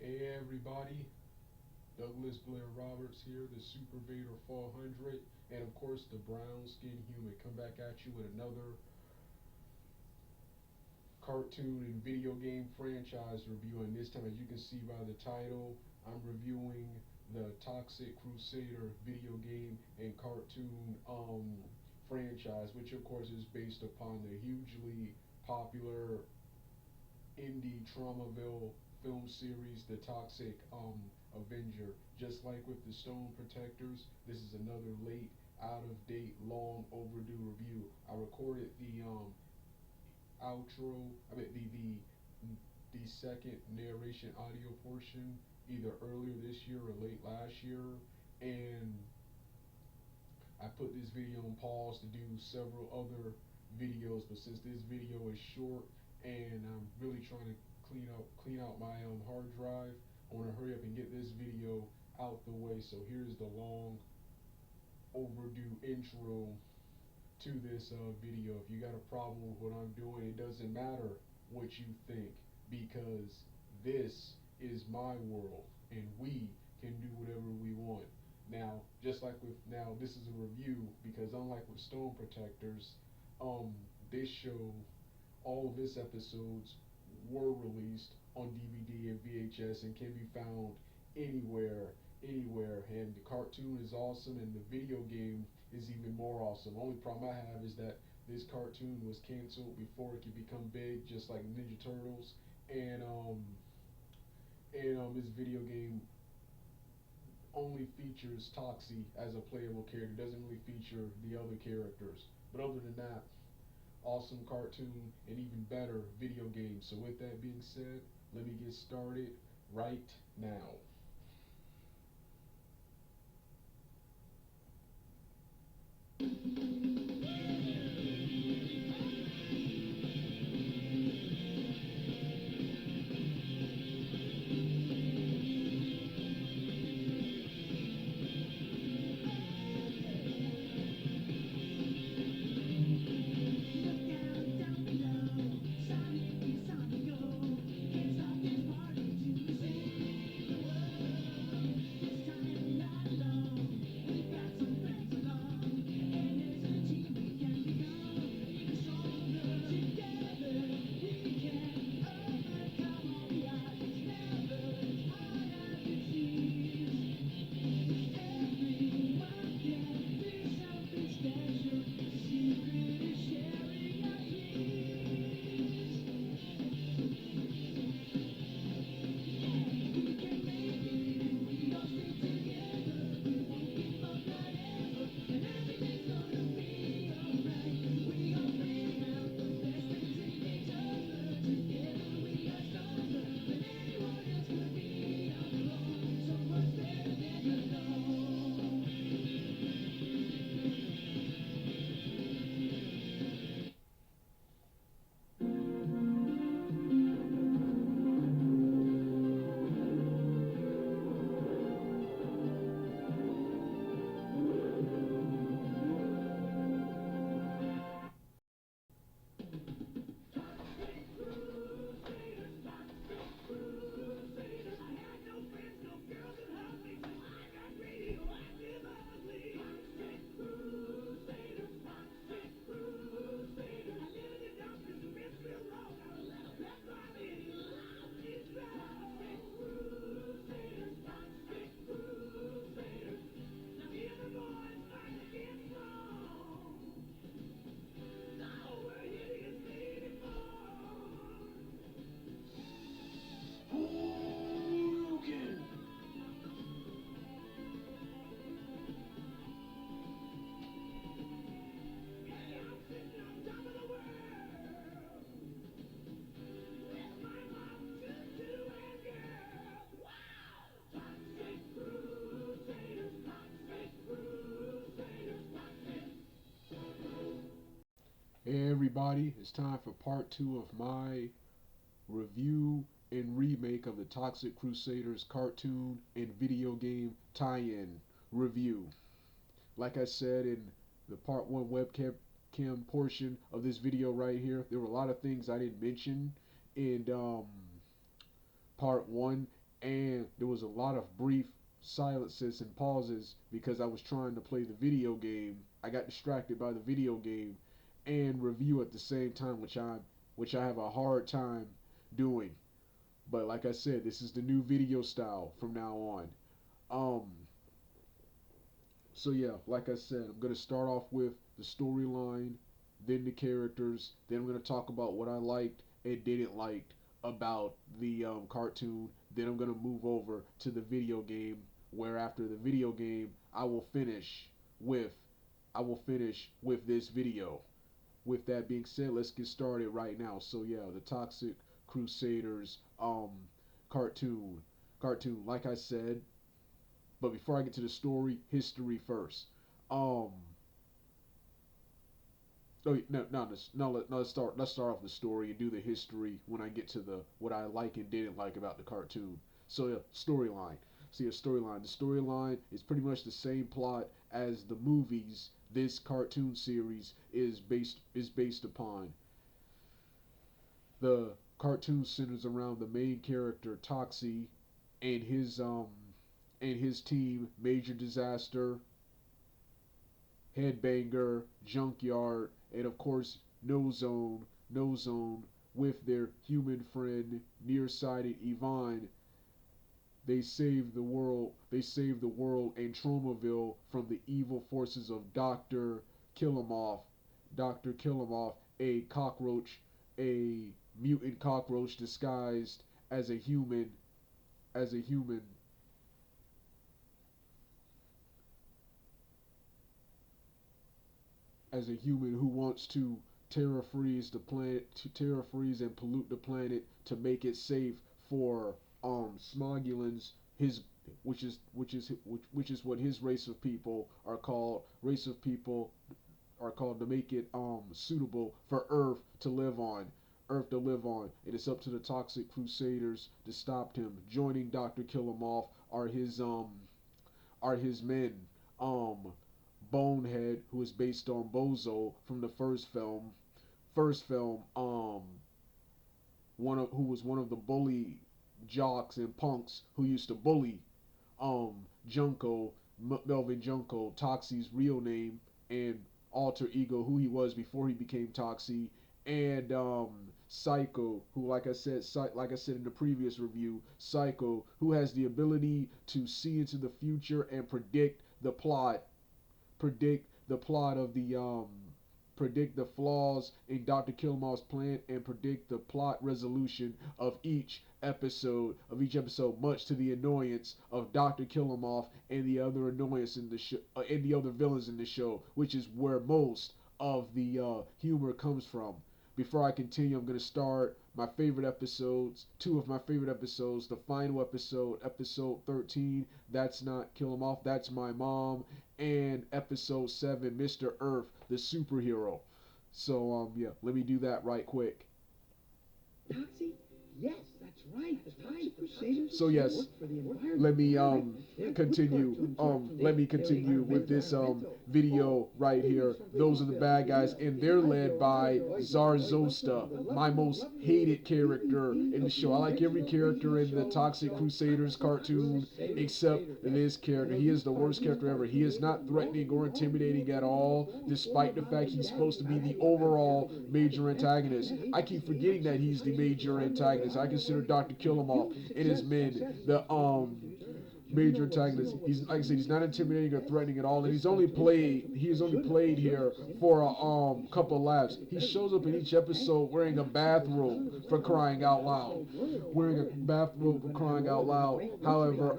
Hey everybody, Douglas Blair Roberts here, the Super Vader 400, and of course the brown skinned human. Come back at you with another cartoon and video game franchise review. And this time, as you can see by the title, I'm reviewing the Toxic Crusader video game and cartoon franchise, which of course is based upon the hugely popular indie Traumaville film series, The Toxic Avenger. Just like with the Stone Protectors, this is another late, out of date, long overdue review. I recorded the outro, I mean the second narration audio portion either earlier this year or late last year, and I put this video on pause to do several other videos, but since this video is short and I'm really trying to clean out my hard drive, I want to hurry up and get this video out the way. So here's the long overdue intro to this video. If you got a problem with what I'm doing, it doesn't matter what you think, because this is my world and we can do whatever we want. Now, just like with now, this is a review because unlike with Stone Protectors, this show, all of its episodes were released on DVD and VHS and can be found anywhere. And the cartoon is awesome, and the video game is even more awesome. Only problem I have is that this cartoon was canceled before it could become big, just like Ninja Turtles, and this video game only features Toxie as a playable character. It doesn't really feature the other characters. But other than that, awesome cartoon and even better video game. So with that being said, let me get started right now. Hey everybody, it's time for part 2 of my review and remake of the Toxic Crusaders cartoon and video game tie-in review. Like I said in the part 1 webcam portion of this video right here, there were a lot of things I didn't mention in part 1, and there was a lot of brief silences and pauses because I was trying to play the video game. I got distracted by the video game and review at the same time, which I have a hard time doing. But like I said, this is the new video style from now on. Um, so yeah, like I said, I'm gonna start off with the storyline, then the characters, then I'm gonna talk about what I liked and didn't like about the cartoon. Then I'm gonna move over to the video game, where after the video game, with I will finish with this video. With that being said, let's get started right now. So yeah, the Toxic Crusaders cartoon. Like I said, but before I get to the story, history first. Um, oh no, no, no. Let's start off the story and do the history when I get to the what I like and didn't like about the cartoon. So yeah, storyline. See a storyline. The storyline is pretty much the same plot as the movies this cartoon series is based upon. The cartoon centers around the main character Toxie and his team, Major Disaster, Headbanger, Junkyard, and of course No Zone with their human friend, nearsighted Yvonne. They save the world and Tromaville from the evil forces of Killemoff. Dr. Killemoff, a mutant cockroach disguised as a human, as a human, as a human who wants to terra freeze and pollute the planet to make it safe for Smogulans, his which is what his race of people are called. Race of people are called to make it suitable for Earth to live on. Earth to live on. It is up to the Toxic Crusaders to stop him. Joining Dr. Killemoff are his men. Um, Bonehead, who is based on Bozo from the first film. First film, who was one of the bully jocks and punks who used to bully Junko, Melvin Junko, Toxie's real name and alter ego, who he was before he became Toxie, and Psycho, who, like I said in the previous review, Psycho, who has the ability to see into the future and predict the plot of the predict the flaws in Dr. Killemoff's plan and predict the plot resolution of each episode, much to the annoyance of Dr. Killemoff and the other annoyance in the show and the other villains in the show, which is where most of the humor comes from. Before I continue, I'm going to start my favorite episodes, two of my favorite episodes. The final episode, episode 13, That's Not Killemoff, That's My Mom, and episode 7, Mr. Earth, the superhero. So yeah, let me do that right quick. Toxie? Yes, that's right. The Toxic Crusaders. So yes, let me continue with this video right here. Those are the bad guys, and they're led by Zarzosta, my most hated character in the show. I like every character in the Toxic Crusaders cartoon except this character. He is the worst character ever. He is not threatening or intimidating at all, despite the fact he's supposed to be the overall major antagonist. I keep forgetting that he's the major antagonist. I consider Dr. Killemoff and his men the major antagonist. He's, like I said, he's not intimidating or threatening at all, and he's only played here for a couple of laps. He shows up in each episode wearing a bathrobe, for crying out loud. Wearing a bathrobe, for crying out loud. However,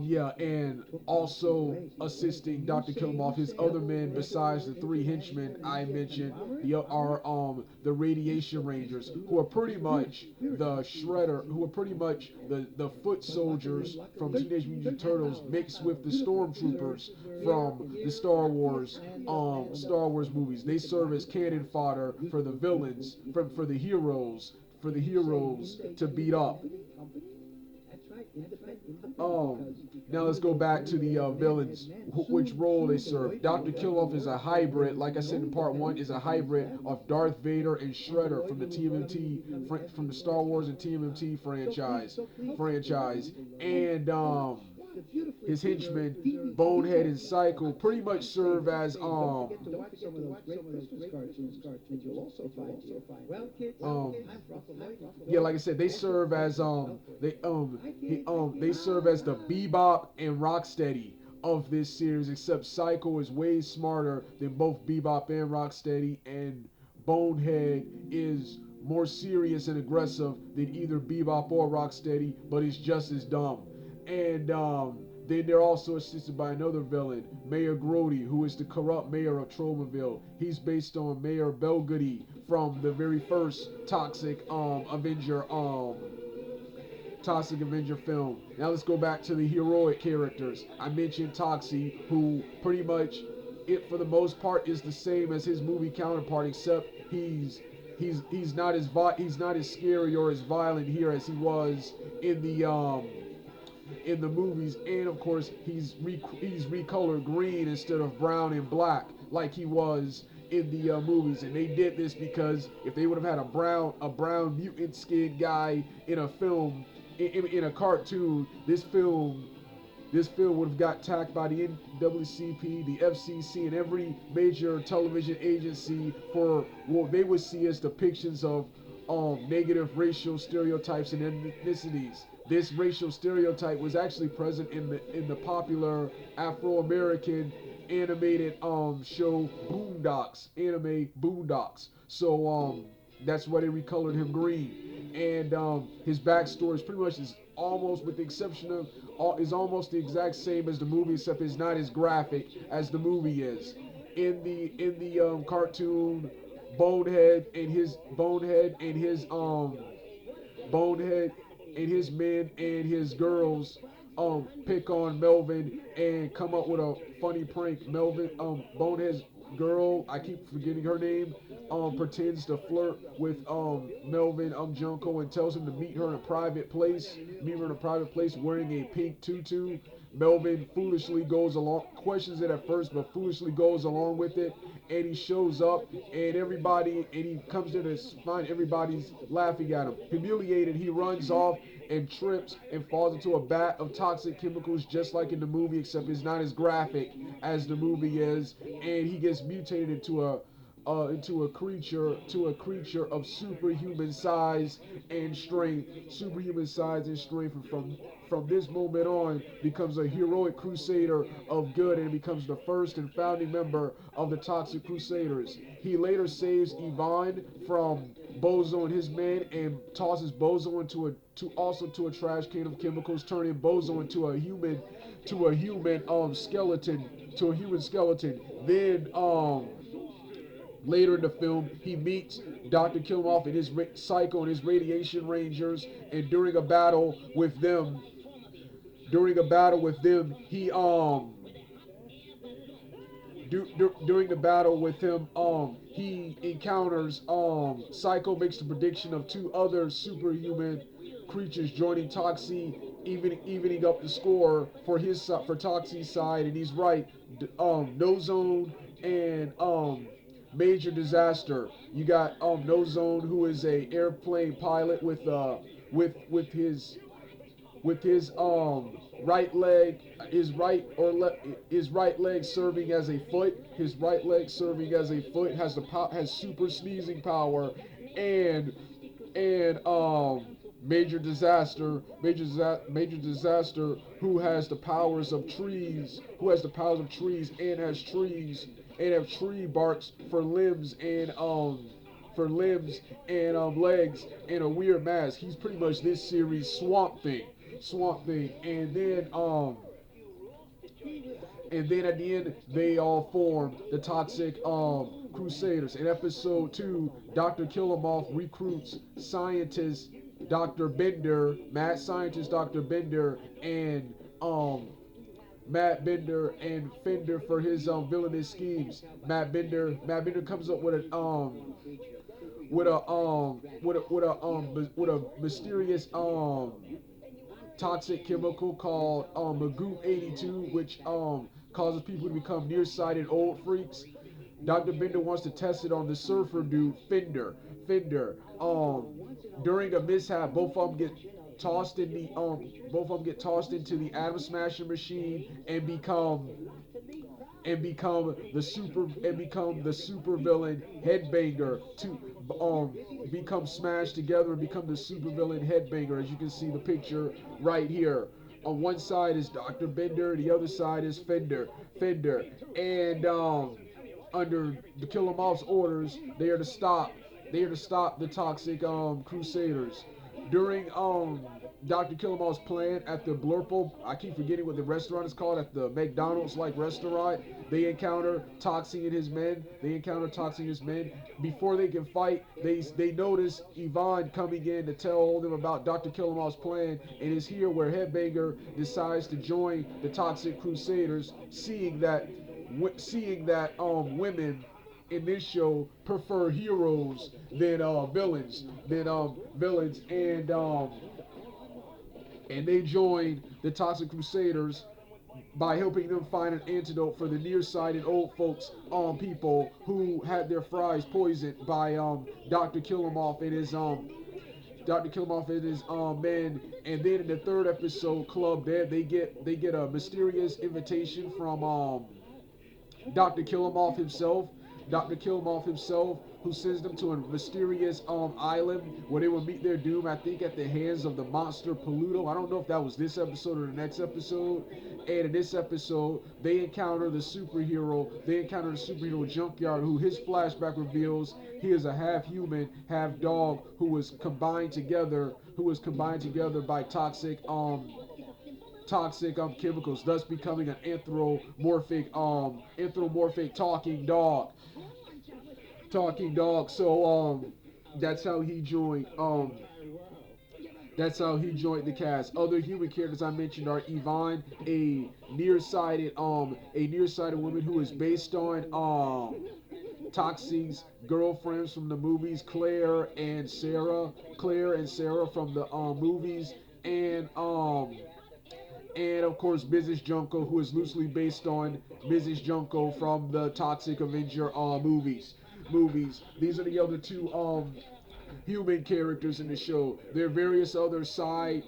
yeah, and also assisting Dr. Killemoff, his other men besides the three henchmen I mentioned, the Radiation Rangers, who are pretty much the Shredder, who are pretty much the foot soldiers from Teenage Mutant Ninja Turtles mixed with the stormtroopers from the Star Wars movies. They serve as cannon fodder for the villains, for the heroes to beat up. That's right, independent Now let's go back to the villains, which role they serve. Dr. Killemoff is a hybrid, like I said in part one, is a hybrid of Darth Vader and Shredder from the TMNT, from the Star Wars and TMNT franchise, and his henchmen, Bonehead and Psycho, pretty much serve as yeah, like I said, they serve as they serve as the Bebop and Rocksteady of this series, except Psycho is way smarter than both Bebop and Rocksteady, and Bonehead is more serious and aggressive than either Bebop or Rocksteady, but he's just as dumb. And then they're also assisted by another villain, Mayor Grody, who is the corrupt mayor of Tromaville. He's based on Mayor Belgoody from the very first Toxic Avenger film. Now let's go back to the heroic characters. I mentioned Toxie, who pretty much, it for the most part, is the same as his movie counterpart, except he's not as scary or as violent here as he was in the movies, and of course he's recolored green instead of brown and black like he was in the movies. And they did this because if they would have had a brown mutant skinned guy in a film, in a cartoon, this film would have got attacked by the NAACP, the FCC, and every major television agency for what they would see as depictions of negative racial stereotypes and ethnicities. This racial stereotype was actually present in the popular Afro-American animated show Boondocks. So that's why they recolored him green. And his backstory is pretty much almost, with the exception of, is almost the exact same as the movie, except it's not as graphic as the movie is. In the cartoon, Bonehead and his men and his girls pick on Melvin and come up with a funny prank. Bonehead's girl, I keep forgetting her name, pretends to flirt with Melvin Junko and tells him to meet her in a private place. Wearing a pink tutu. Melvin foolishly goes along, questions it at first, but foolishly goes along with it. And he shows up, and he comes there to find everybody's laughing at him. Humiliated, he runs off and trips and falls into a vat of toxic chemicals, just like in the movie, except it's not as graphic as the movie is. And he gets mutated into a creature of superhuman size and strength. And from this moment on, becomes a heroic crusader of good, and becomes the first and founding member of the Toxic Crusaders. He later saves Yvonne from Bozo and his men, and tosses Bozo into a trash can of chemicals, turning Bozo into a human skeleton. Then later in the film, he meets Dr. Killemoff and his Psycho and his Radiation Rangers, and during a battle with them, he during the battle with him, he encounters Psycho makes the prediction of two other superhuman creatures joining Toxie, evening up the score for Toxie's side, and he's right. No Zone and Major Disaster. You got No Zone, who is a airplane pilot with his right leg, his right leg serving as a foot. Has super sneezing power, and Major Disaster, who has the powers of trees, and has trees and have tree barks for limbs and legs, and a weird mask. He's pretty much this series Swamp Thing, and then at the end they all form the Toxic Crusaders. In episode 2, Dr. Killemoff recruits scientist Dr. Bender, mad scientist Dr. Bender, and Matt Bender and Fender for his villainous schemes. Matt Bender comes up with a mysterious toxic chemical called Magoo 82, which causes people to become nearsighted old freaks. Dr. Bender wants to test it on the surfer dude, Fender. During a mishap, both of them get tossed into the Atom Smasher machine and become the super villain headbanger to become smashed together and become the super villain headbanger. As you can see the picture right here. On one side is Dr. Bender, the other side is Fender, and under the Killemoff's orders, they are to stop the toxic Crusaders. During Dr. Killemoff's plan at the Blurple, I keep forgetting what the restaurant is called, at the McDonald's like restaurant, they encounter Toxie and his men. Before they can fight, they notice Yvonne coming in to tell them about Dr. Killemoff's plan, and it's here where Headbanger decides to join the Toxic Crusaders, women in this show prefer heroes than villains, and they join the Toxic Crusaders by helping them find an antidote for the nearsighted old folks people who had their fries poisoned by Dr. Killemoff and his men. And then in the third episode, Club Dead, they get a mysterious invitation from Dr. Killemoff himself. Who sends them to a mysterious island where they will meet their doom, I think, at the hands of the monster Paluto. I don't know if that was this episode or the next episode. And in this episode, they encounter the superhero Junkyard, who his flashback reveals he is a half human, half dog who was combined together by toxic chemicals, thus becoming an anthropomorphic talking dog. So that's how he joined the cast. Other human characters I mentioned are Yvonne, a nearsighted woman who is based on Toxie's girlfriends from the movies, Claire and Sarah from the movies, and of course Mrs. Junko, who is loosely based on Mrs. Junko from the Toxic Avenger movies. These are the other two human characters in the show. There are various other side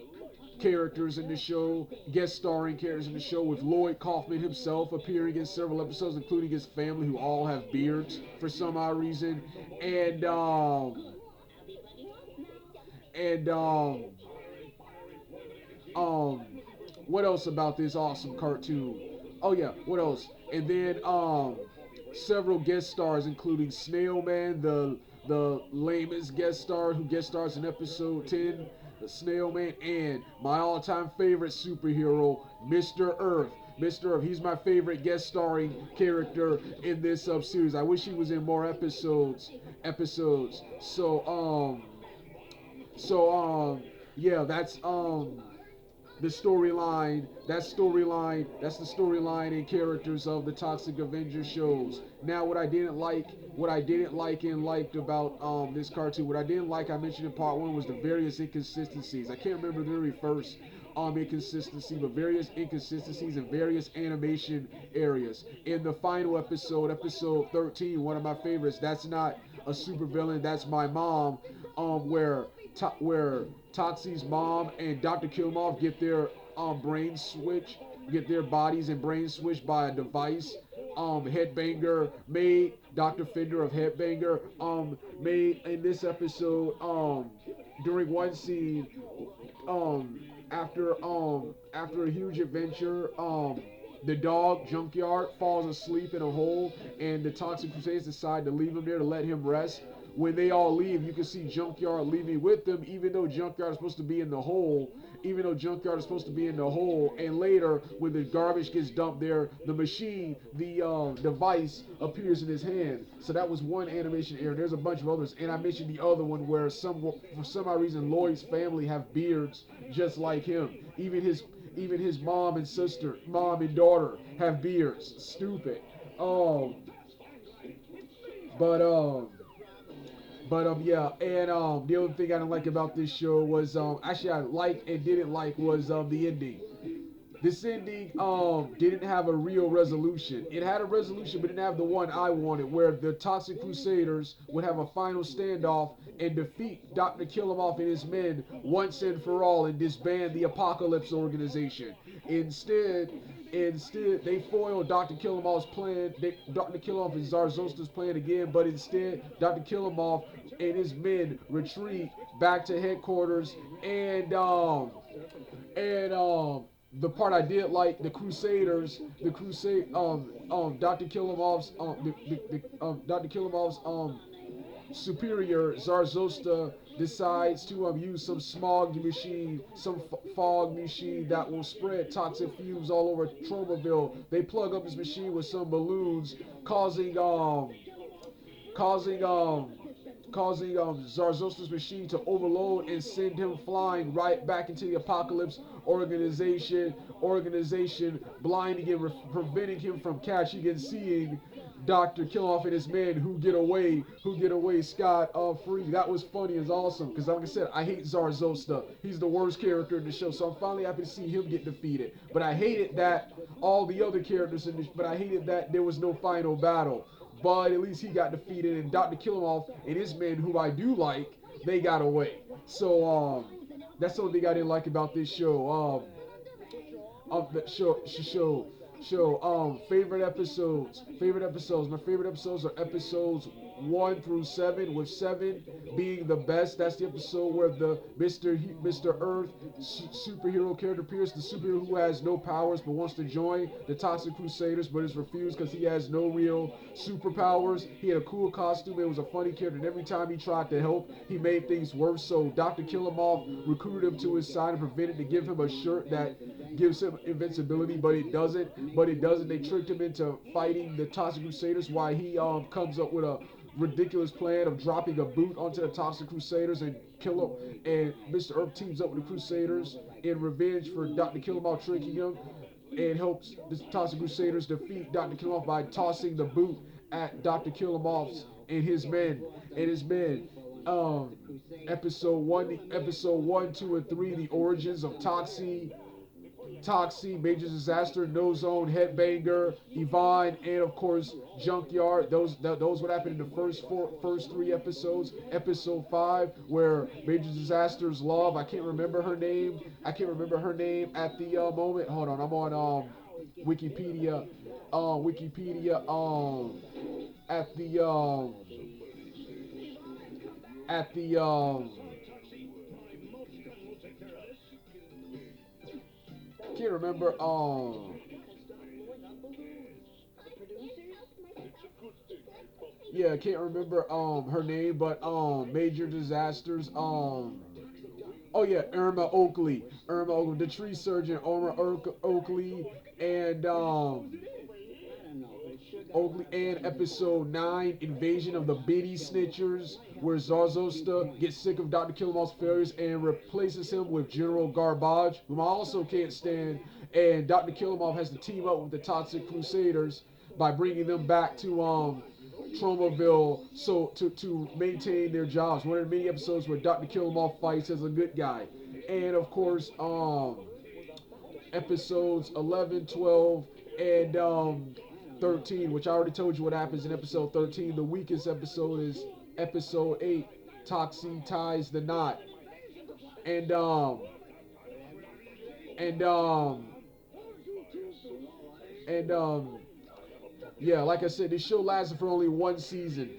characters in the show, guest starring characters in the show, with Lloyd Kaufman himself appearing in several episodes, including his family, who all have beards for some odd reason. What else about this awesome cartoon? Oh yeah, what else? And then several guest stars, including Snailman, the lamest guest star who guest stars in episode 10, the Snailman, and my all-time favorite superhero, Mr. Earth. He's my favorite guest starring character in this series. I wish he was in more episodes. Yeah, that's the storyline. That's the storyline and characters of the Toxic Avenger shows. Now, what I didn't like and liked about this cartoon, what I didn't like, I mentioned in part one, was the various inconsistencies. I can't remember the very first inconsistency, but various inconsistencies in various animation areas. In the final episode 13, one of my favorites, That's Not a Supervillain, That's My Mom, where Toxie's mom and Dr. Killemoff get their bodies and brain switched by a device. Headbanger made Dr. Fender of Headbanger made in this episode during one scene after a huge adventure, the dog Junkyard falls asleep in a hole, and the Toxic Crusaders decide to leave him there to let him rest. When they all leave, you can see Junkyard leaving with them, even though Junkyard is supposed to be in the hole. And later, when the garbage gets dumped there, the machine, the device appears in his hand. So that was one animation error. There's a bunch of others, and I mentioned the other one where for some odd reason Lloyd's family have beards just like him. Even his mom and daughter have beards. Stupid. But But yeah, and the other thing I didn't like about this show was actually I liked and didn't like was the ending. This ending didn't have a real resolution. It had a resolution, but didn't have the one I wanted, where the Toxic Crusaders would have a final standoff and defeat Dr. Killemoff and his men once and for all and disband the Apocalypse organization. Instead, Instead, they foiled Dr. Killemoff's plan. Dr. Killemoff and Zarzosta's plan again, but instead, Dr. Killemoff and his men retreat back to headquarters. The part I did like, the Crusaders, Dr. Killemoff's, Dr. Killemoff's, superior Zarzosta decides to use some fog machine that will spread toxic fumes all over Tromaville. They plug up his machine with some balloons, causing Zarzosta's machine to overload and send him flying right back into the Apocalypse organization, blinding him, preventing him from catching and seeing Dr. Killemoff and his men who get away scot free. That was funny as awesome, because like I said, I hate Zarzosta. He's the worst character in the show, so I'm finally happy to see him get defeated. But I hated that all the other characters but I hated that there was no final battle. But at least he got defeated, and Dr. Killemoff and his men, who I do like, they got away. So that's the only thing I didn't like about this show. Favorite episodes. My favorite episodes are episodes 1 through 7, with 7 being the best. That's the episode where the Mr. Earth superhero character appears, the superhero who has no powers but wants to join the Toxic Crusaders but is refused because he has no real superpowers. He had a cool costume. It was a funny character, and every time he tried to help, he made things worse. So Dr. Killemoff recruited him to his side and prevented to give him a shirt that gives him invincibility, but it doesn't. They tricked him into fighting the Toxic Crusaders, while he comes up with a ridiculous plan of dropping a boot onto the Toxic Crusaders and kill him. And Mr. Earth teams up with the Crusaders in revenge for Dr. Killemoff tricking him, and helps the Toxic Crusaders defeat Dr. Killemoff by tossing the boot at Dr. Killemoff's and his men. Episode 1, 2, and 3, the origins of Toxie, Major Disaster, No Zone, Headbanger, Yvonne, and of course Junkyard. Those what happened in the first 3 episodes. Episode 5, where Major Disaster's love, I can't remember her name at the moment. Hold on, I'm on Wikipedia. Can't remember can't remember her name, but Major Disasters, Irma Oakley, the tree surgeon, Irma Oakley, and episode 9, Invasion of the Biddy Snitchers, where Zarzosta gets sick of Dr. Killemoff's failures and replaces him with General Garbage, whom I also can't stand, and Dr. Killemoff has to team up with the Toxic Crusaders by bringing them back to Tromaville, so to maintain their jobs. One of the many episodes where Dr. Killemoff fights as a good guy. And of course, episodes 11, 12, and 13, which I already told you what happens in episode 13. The weakest episode is episode 8, Toxie Ties the Knot. Like I said, this show lasted for only one season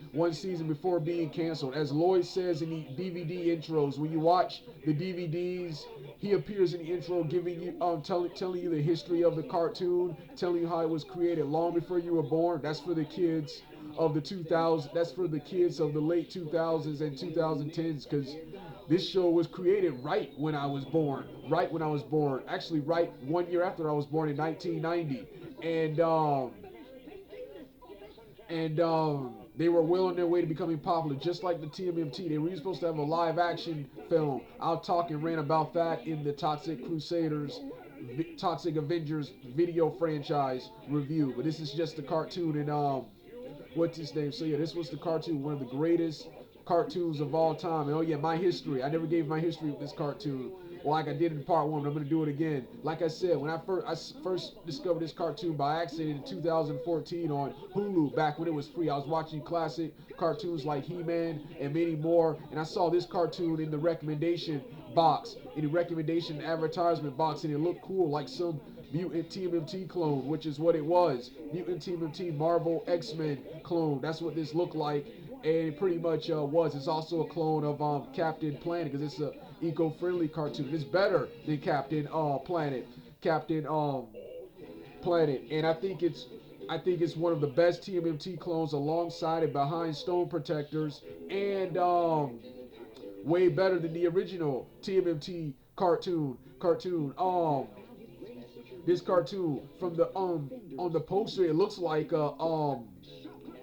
before being canceled. As Lloyd says in the DVD intros, when you watch the DVDs, he appears in the intro giving you, telling you the history of the cartoon, telling you how it was created long before you were born. That's for the kids of the 2000s. That's for the kids of the late 2000s and 2010s, because this show was created right when I was born. Actually, right 1 year after I was born in 1990. And they were well on their way to becoming popular, just like the TMNT. They were even supposed to have a live action film. I'll talk and rant about that in the Toxic Crusaders, Toxic Avengers video franchise review. But this is just the cartoon, and what's his name? So yeah, this was the cartoon, one of the greatest cartoons of all time. And oh yeah, my history. I never gave my history with this cartoon, like I did in part 1, but I'm gonna do it again. Like I said, when I first discovered this cartoon by accident in 2014 on Hulu, back when it was free. I was watching classic cartoons like He-Man and many more, and I saw this cartoon in the recommendation box, in the recommendation advertisement box, and it looked cool, like some Mutant TMNT clone, which is what it was. Mutant TMNT Marvel X-Men clone. That's what this looked like, and it pretty much was. It's also a clone of Captain Planet, because it's a eco-friendly cartoon. It's better than Captain Planet. Planet, and I think it's one of the best TMNT clones, alongside and behind Stone Protectors, and way better than the original TMNT cartoon. This cartoon from the on the poster, it looks like a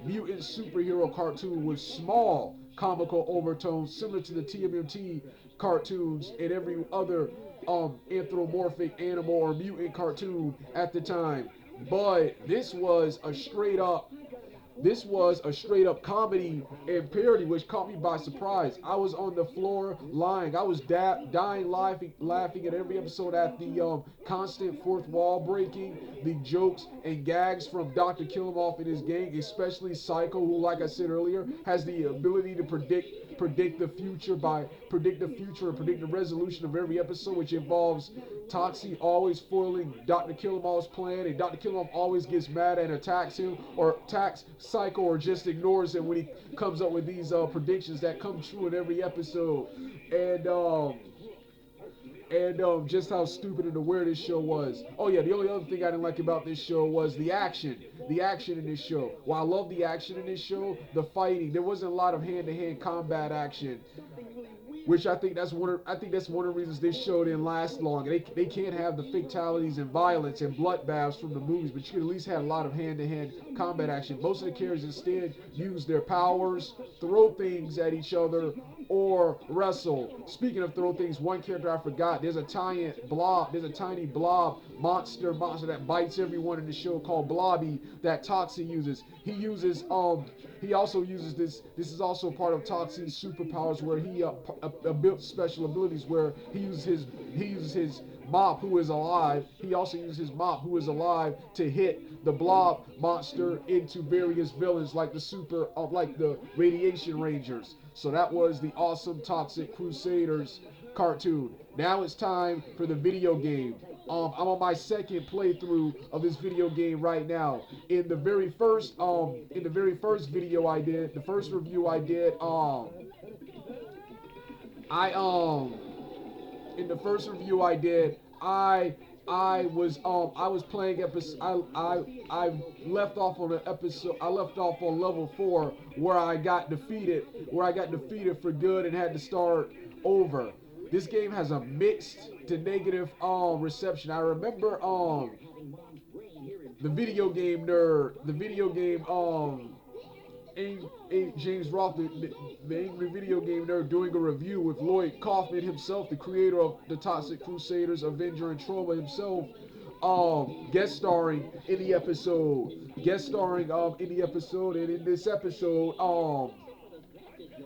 mutant superhero cartoon with small comical overtones, similar to the TMNT cartoons and every other anthropomorphic animal or mutant cartoon at the time. But this was a straight up comedy and parody, which caught me by surprise. I was on the floor lying. I was dying laughing at every episode at the constant fourth wall breaking, the jokes and gags from Dr.Killemoff and his gang, especially Psycho, who, like I said earlier, has the ability to predict the future and predict the resolution of every episode, which involves Toxie always foiling Dr. Killemoff's plan, and Dr. Killemoff always gets mad and attacks him, or attacks Psycho, or just ignores him when he comes up with these predictions that come true in every episode. And just how stupid and aware this show was. Oh yeah, the only other thing I didn't like about this show was the action. The action in this show. While I love the action in this show, the fighting, there wasn't a lot of hand-to-hand combat action, which I think that's one of the reasons this show didn't last long. They can't have the fatalities and violence and bloodbaths from the movies, but you could at least have a lot of hand-to-hand combat action. Most of the characters instead use their powers, throw things at each other, or wrestle. Speaking of throw things, one character I forgot, there's a tiny blob monster that bites everyone in the show, called Blobby, that Toxie uses. He also uses this is also part of Toxie's superpowers, where he built special abilities, where he uses his mop, who is alive. He also uses his mop, who is alive, to hit the blob monster into various villains, like the Radiation Rangers. So that was the awesome Toxic Crusaders cartoon. Now it's time for the video game. I'm on my second playthrough of this video game right now. In the very first video I did, the first review I did, in the first review I did, I was playing episode. I left off on an episode. I left off on level 4, where I got defeated for good and had to start over. This game has a mixed to negative reception. I remember the video game nerd, James Roth, the angry video game nerd, doing a review with Lloyd Kaufman himself, the creator of the Toxic Crusaders, Avenger, and Trauma himself, guest starring in the episode, and in this episode,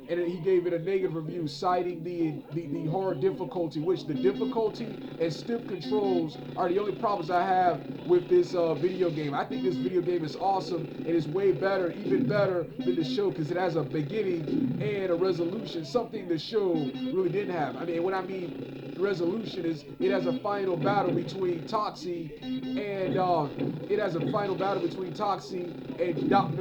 and he gave it a negative review, citing the hard difficulty, which the difficulty and stiff controls are the only problems I have with this video game. I think this video game is awesome, and it's way better, even better than the show, because it has a beginning and a resolution, something the show really didn't have. I mean, when I mean resolution is, it has a final battle between Toxie and Dr.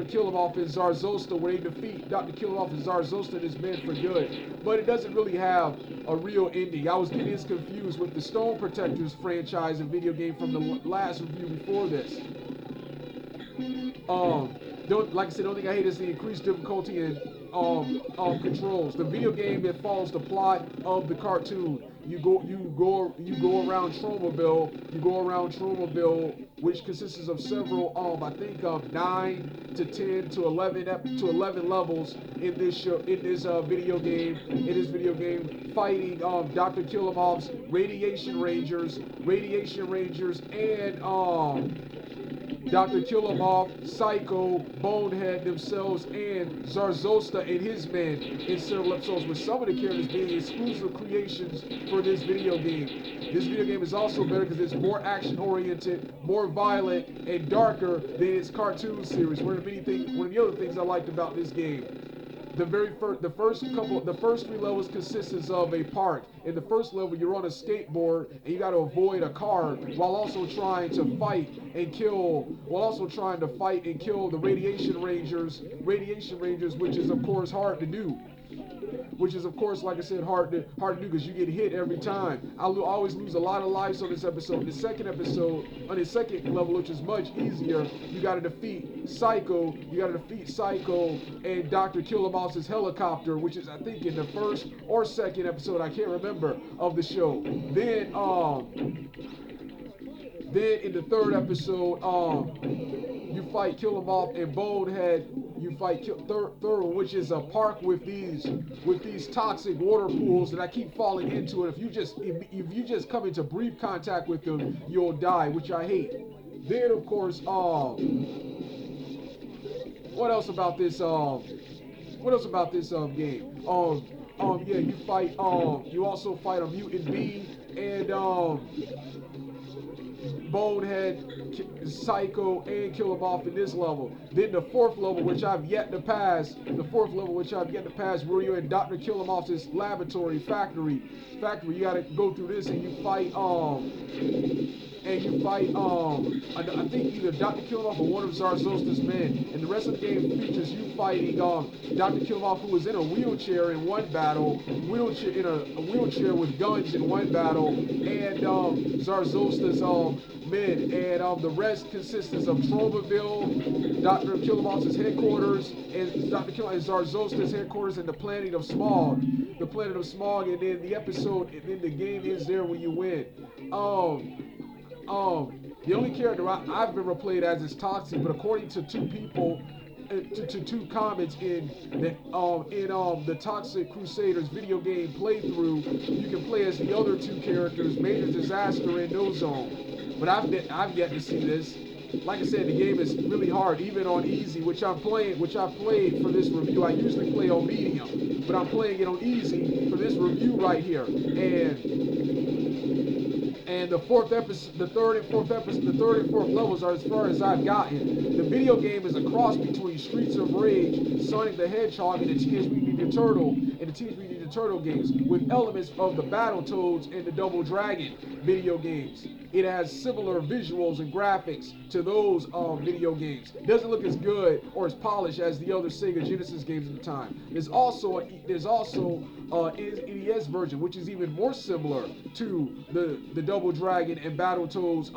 Killemoff and Zarzosta, where they defeat Dr. Killemoff and Zarzosta and his men for good. But it doesn't really have a real ending. I was getting confused with the Stone Protectors franchise and video game from the last review before this. Like I said, the only thing I hate is the increased difficulty and controls. The video game, it follows the plot of the cartoon. You go around Tromaville. Which consists of several, I think 9 to 10 to 11 levels in this video game, fighting Dr. Killemoff's Radiation Rangers, and Dr. Killemoff, Psycho, Bonehead themselves, and Zarzosta and his men in several episodes, with some of the characters being exclusive creations for this video game. This video game is also better because it's more action-oriented, more violent, and darker than its cartoon series. One of the other things I liked about this game. The first 3 levels consists of a park. In the first level, you're on a skateboard and you got to avoid a car while also trying to fight and kill the radiation rangers, which is of course hard to do. Which is, of course, like I said, hard to do because you get hit every time. I always lose a lot of lives on this episode. The second level, which is much easier, you got to defeat Psycho. And Dr. Killemoff's helicopter, which is, I think, in the first or second episode, I can't remember, of the show. Then in the third episode, you fight Killemoff and Bonehead. You fight third one, which is a park with these toxic water pools that I keep falling into. And if you just come into brief contact with them, you'll die, which I hate. Then of course, what else about this game? Yeah, you also fight a mutant bee and Bonehead, Psycho, and Killemoff in this level. Then the fourth level, which I've yet to pass, where you're in Dr. Killemoff's laboratory factory. You gotta go through this and you fight I think either Dr. Killemoff or one of Zarzosta's men. And the rest of the game features you fighting Dr. Killemoff, who was in a wheelchair in one battle, in a wheelchair with guns in one battle, and Zarzosta's men. And the rest consists of Trovaville, Dr. Killemoff's headquarters, and Dr. Killemoff and Zarzosta's headquarters, and the planet of Smog. And then the game is there when you win. The only character I've ever played as is Toxic, but according to two comments in the Toxic Crusaders video game playthrough, you can play as the other 2 characters, Major Disaster and No Zone. But I've yet to see this. Like I said, the game is really hard, even on easy, which I played for this review. I usually play on medium, but I'm playing it on easy for this review right here. And the third and fourth levels are as far as I've gotten. The video game is a cross between Streets of Rage, Sonic the Hedgehog, and the Teenage Mutant Ninja Turtle games, with elements of the Battletoads and the Double Dragon video games. It has similar visuals and graphics to those video games. It doesn't look as good or as polished as the other Sega Genesis games at the time. There's also an NES version, which is even more similar to the Double Dragon and Battletoads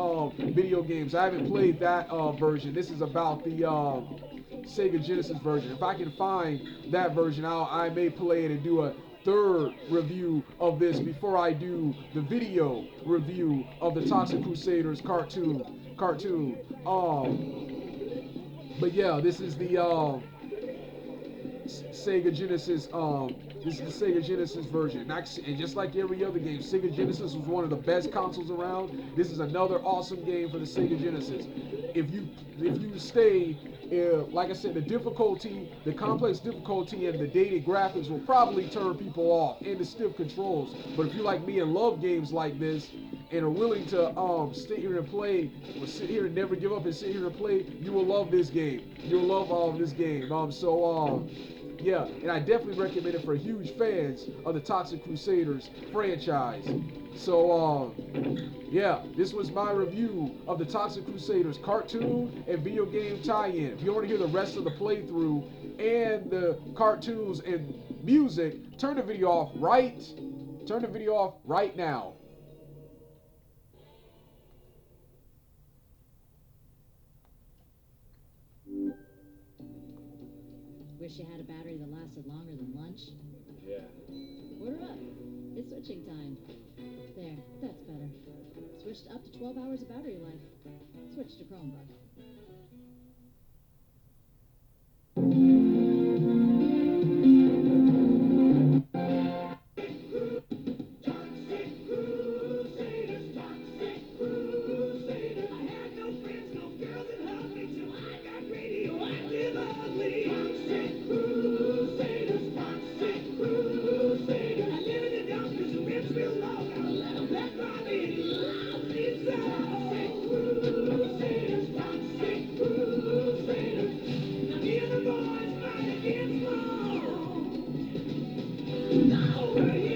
video games. I haven't played that version. This is about the Sega Genesis version. If I can find that version, I may play it and do a third review of this before I do the video review of the Toxic Crusaders cartoon. But yeah, this is the Sega Genesis. This is the Sega Genesis version. And just like every other game, Sega Genesis was one of the best consoles around. This is another awesome game for the Sega Genesis. If you stay, like I said, the complex difficulty and the dated graphics will probably turn people off, and the stiff controls. But if you like me and love games like this, and are willing to sit here and play, or sit here and never give up and sit here and play, you will love this game. You'll love this game. Yeah, and I definitely recommend it for huge fans of the Toxic Crusaders franchise. So, yeah, this was my review of the Toxic Crusaders cartoon and video game tie-in. If you want to hear the rest of the playthrough and the cartoons and music, turn the video off right now. Wish you had a battery that lasted longer than lunch. Yeah. Order up. It's switching time. There, that's better. Switched up to 12 hours of battery life. Switch to Chromebook. I had no friends, no girls at home. Hey!